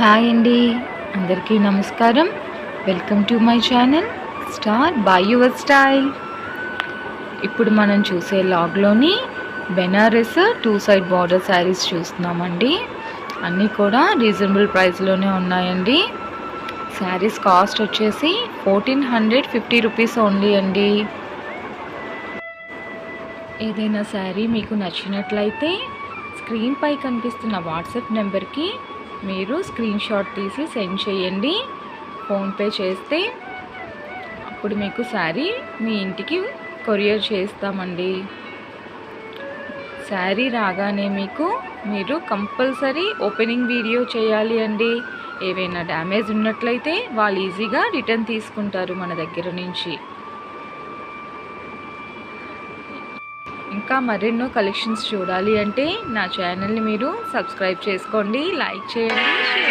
Hi అండి, అందరికీ నమస్కారం. Welcome to my channel star by your style. ఇప్పుడు మనం చూసే లాగ్లోని బెనారస్ 2 సైడ్ బార్డర్ శారీస్ చూస్తున్నామండి. అన్నీ కూడా రీజనబుల్ ప్రైస్లోనే ఉన్నాయండి. శారీస్ కాస్ట్ వచ్చేసి 1450 రూపీస్ ఓన్లీ అండి. ఏదైనా శారీ మీకు నచ్చినట్లయితే స్క్రీన్పై కనిపిస్తున్న వాట్సాప్ నెంబర్కి మీరు స్క్రీన్ షాట్ తీసి సెండ్ చేయండి. ఫోన్పే చేస్తే అప్పుడు మీకు శారీ మీ ఇంటికి కొరియర్ చేస్తామండి. శారీ రాగానే మీరు కంపల్సరీ ఓపెనింగ్ వీడియో చేయాలి అండి. ఏవైనా డ్యామేజ్ ఉన్నట్లయితే వాళ్ళు ఈజీగా రిటర్న్ తీసుకుంటారు మన దగ్గర నుంచి. ఇంకా మరెన్నో కలెక్షన్స్ చూడాలి అంటే నా ఛానల్ని మీరు సబ్స్క్రైబ్ చేసుకోండి, లైక్ చేయండి, షేర్